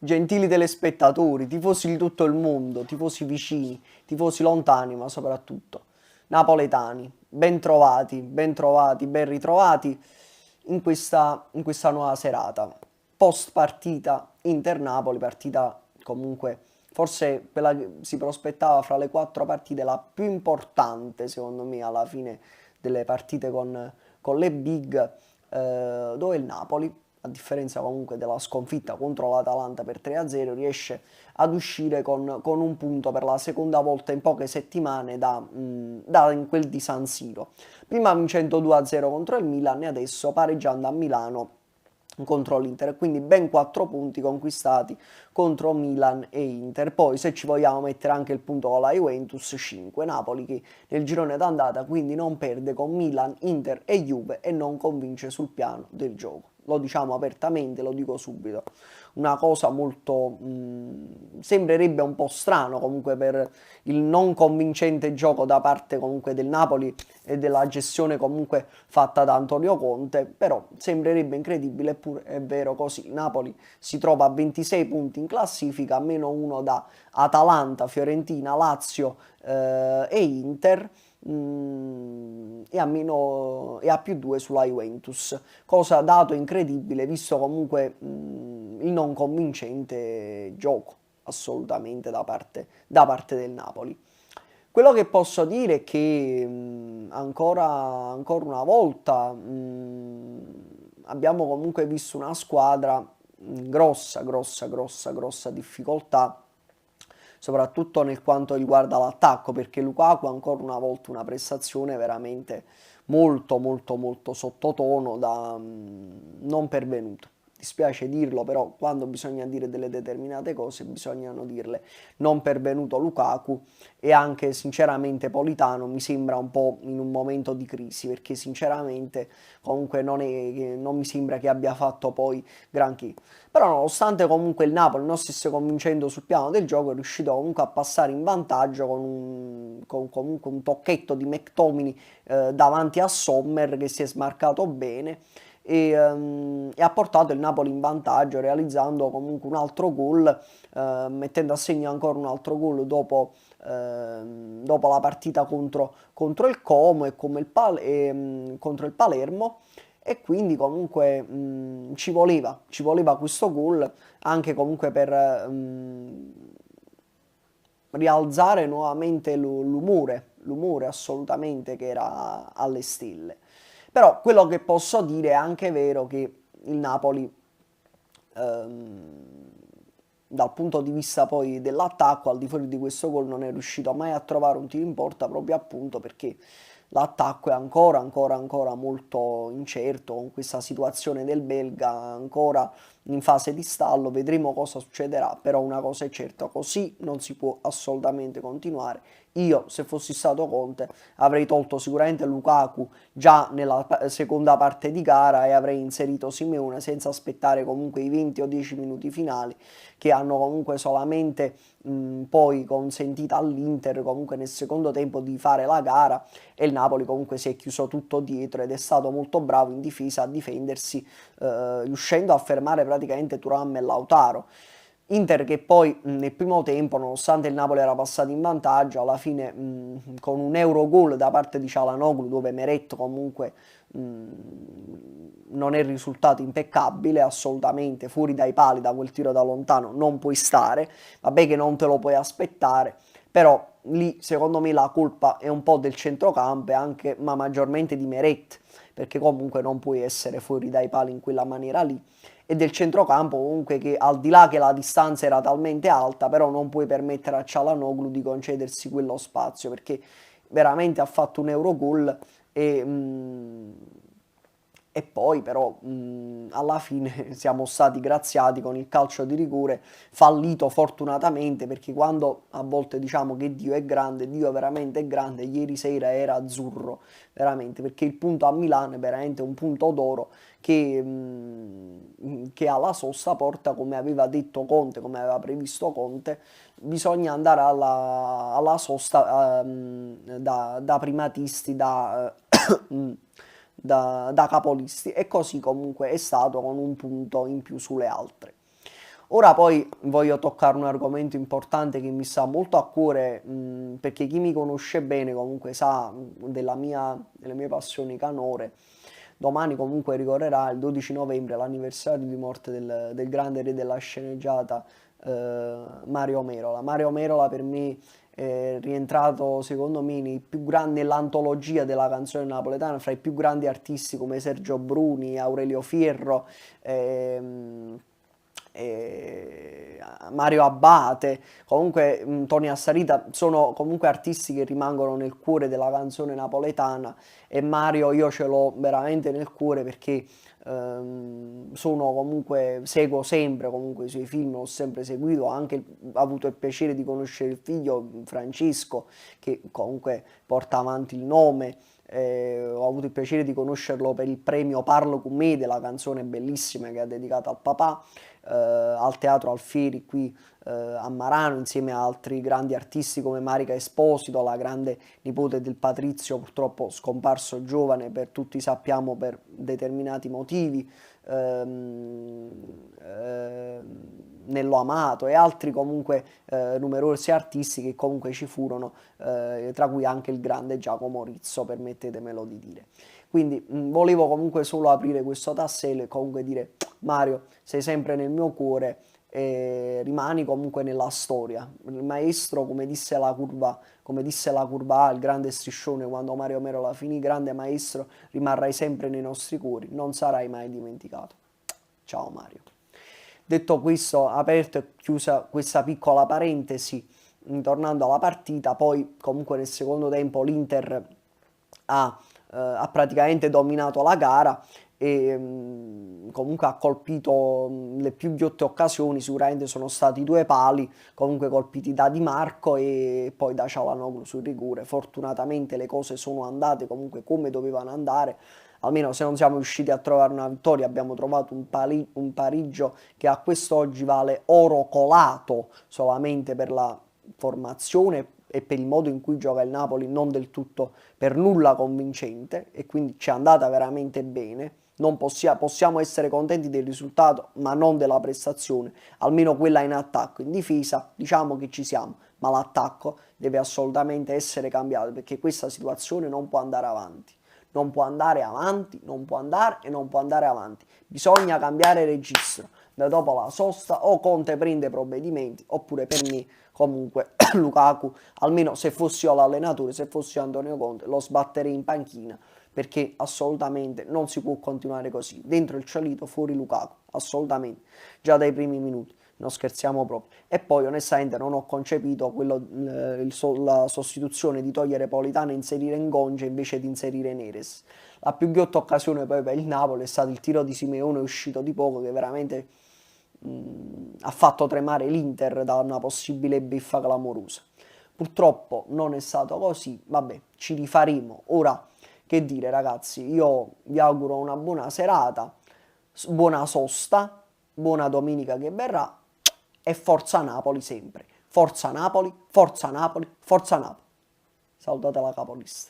gentili telespettatori, tifosi di tutto il mondo, tifosi vicini, tifosi lontani, ma soprattutto napoletani, ben trovati, ben ritrovati in questa nuova serata. Post partita Inter-Napoli, partita comunque forse quella che si prospettava fra le quattro partite la più importante, secondo me, alla fine delle partite con le big, dove il Napoli, a differenza comunque della sconfitta contro l'Atalanta per 3-0, riesce ad uscire con un punto per la seconda volta in poche settimane da in quel di San Siro. Prima vincendo 2-0 contro il Milan e adesso pareggiando a Milano contro l'Inter, quindi ben 4 punti conquistati contro Milan e Inter. Poi se ci vogliamo mettere anche il punto con la Juventus, 5. Napoli che nel girone d'andata quindi non perde con Milan, Inter e Juve e non convince sul piano del gioco. Lo diciamo apertamente, lo dico subito. Una cosa molto sembrerebbe un po' strano comunque per il non convincente gioco da parte comunque del Napoli e della gestione comunque fatta da Antonio Conte, però sembrerebbe incredibile, eppure è vero così. Il Napoli si trova a 26 punti in classifica, meno 1 da Atalanta, Fiorentina, Lazio e Inter. E a più 2 sulla Juventus, cosa dato incredibile visto comunque il non convincente gioco assolutamente da parte del Napoli. Quello che posso dire è che ancora una volta abbiamo comunque visto una squadra in grossa difficoltà, soprattutto nel quanto riguarda l'attacco, perché Lukaku ancora una volta una prestazione veramente molto sottotono da non pervenuto. Dispiace dirlo, però quando bisogna dire delle determinate cose bisognano dirle. Non pervenuto Lukaku e anche sinceramente Politano mi sembra un po' in un momento di crisi, perché sinceramente comunque non mi sembra che abbia fatto poi granché. Però nonostante comunque il Napoli non stesse convincendo sul piano del gioco, è riuscito comunque a passare in vantaggio con comunque un tocchetto di McTominay davanti a Sommer che si è smarcato bene e ha portato il Napoli in vantaggio realizzando comunque un altro gol, mettendo a segno ancora un altro gol dopo la partita contro il Como e, contro il Palermo. E quindi comunque ci voleva questo gol anche comunque per rialzare nuovamente l'umore assolutamente che era alle stelle. Però quello che posso dire è anche vero che il Napoli dal punto di vista poi dell'attacco, al di fuori di questo gol, non è riuscito mai a trovare un tiro in porta proprio appunto perché l'attacco è ancora molto incerto con questa situazione del belga ancora in fase di stallo. Vedremo cosa succederà, però una cosa è certa, così non si può assolutamente continuare. Io, se fossi stato Conte, avrei tolto sicuramente Lukaku già nella seconda parte di gara e avrei inserito Simeone senza aspettare comunque i 20 o 10 minuti finali che hanno comunque solamente poi consentito all'Inter comunque nel secondo tempo di fare la gara e il Napoli comunque si è chiuso tutto dietro ed è stato molto bravo in difesa a difendersi riuscendo a fermare praticamente Thuram e Lautaro. Inter che poi nel primo tempo, nonostante il Napoli era passato in vantaggio, alla fine con un Eurogol da parte di Çalhanoğlu, dove Meret comunque non è risultato impeccabile, assolutamente fuori dai pali da quel tiro da lontano non puoi stare, vabbè che non te lo puoi aspettare, però lì secondo me la colpa è un po' del centrocampo e anche, ma maggiormente di Meret, perché comunque non puoi essere fuori dai pali in quella maniera lì e del centrocampo comunque che al di là che la distanza era talmente alta però non puoi permettere a Çalhanoğlu di concedersi quello spazio perché veramente ha fatto un Eurogol e poi però alla fine siamo stati graziati con il calcio di rigore fallito fortunatamente perché quando a volte diciamo che Dio è grande, Dio veramente è grande, ieri sera era azzurro, veramente, perché il punto a Milano è veramente un punto d'oro che alla sosta porta, come aveva detto Conte, come aveva previsto Conte, bisogna andare alla sosta da primatisti, da capolisti e così comunque è stato con un punto in più sulle altre. Ora poi voglio toccare un argomento importante che mi sta molto a cuore, perché chi mi conosce bene comunque sa delle mie passioni canore. Domani comunque ricorrerà il 12 novembre l'anniversario di morte del grande re della sceneggiata, Mario Merola. Mario Merola per me è rientrato secondo me nell'antologia della canzone napoletana, fra i più grandi artisti come Sergio Bruni, Aurelio Fierro, ehm, Mario Abbate, comunque Tony Assarita, sono comunque artisti che rimangono nel cuore della canzone napoletana, e Mario io ce l'ho veramente nel cuore perché sono comunque, seguo sempre comunque i suoi film, l'ho sempre seguito, ho anche avuto il piacere di conoscere il figlio Francesco, che comunque porta avanti il nome. Ho avuto il piacere di conoscerlo per il premio Parlo con me, della canzone bellissima che ha dedicato al papà, al Teatro Alfieri qui a Marano, insieme a altri grandi artisti come Marica Esposito, la grande nipote del Patrizio, purtroppo scomparso giovane, per tutti sappiamo per determinati motivi, Nello Amato e altri comunque numerosi artisti che comunque ci furono, tra cui anche il grande Giacomo Rizzo, permettetemelo di dire. Quindi volevo comunque solo aprire questo tassello e comunque dire: Mario, sei sempre nel mio cuore e rimani comunque nella storia. Il maestro, come disse la curva A, il grande striscione quando Mario Merola finì, grande maestro, rimarrai sempre nei nostri cuori, non sarai mai dimenticato. Ciao Mario. Detto questo, aperto e chiusa questa piccola parentesi, tornando alla partita, poi comunque nel secondo tempo l'Inter ha praticamente dominato la gara e comunque ha colpito le più ghiotte occasioni, sicuramente sono stati due pali comunque colpiti da Di Marco e poi da Çalhanoğlu sul rigore. Fortunatamente le cose sono andate comunque come dovevano andare, almeno se non siamo riusciti a trovare una vittoria abbiamo trovato un pareggio che a quest'oggi vale oro colato, solamente per la formazione e per il modo in cui gioca il Napoli, non del tutto, per nulla convincente, e quindi ci è andata veramente bene. Non possiamo essere contenti del risultato, ma non della prestazione, almeno quella in attacco. In difesa diciamo che ci siamo, ma l'attacco deve assolutamente essere cambiato, perché questa situazione non può andare avanti. Non può andare avanti, non può andare e non può andare avanti. Bisogna cambiare registro. Da dopo la sosta o Conte prende provvedimenti, oppure per me comunque Lukaku, almeno se fossi io l'allenatore, se fossi Antonio Conte, lo sbatterei in panchina, perché assolutamente non si può continuare così. Dentro il Ciolito, fuori Lukaku, assolutamente, già dai primi minuti, non scherziamo proprio. E poi onestamente non ho concepito la sostituzione di togliere Politano e inserire Ngonge invece di inserire Neres. La più ghiotta occasione poi per il Napoli è stato il tiro di Simeone uscito di poco, che veramente ha fatto tremare l'Inter da una possibile beffa clamorosa. Purtroppo non è stato così, vabbè, ci rifaremo. Ora, che dire ragazzi, io vi auguro una buona serata, buona sosta, buona domenica che verrà, e forza Napoli sempre. Forza Napoli, forza Napoli, forza Napoli. Salutate la capolista.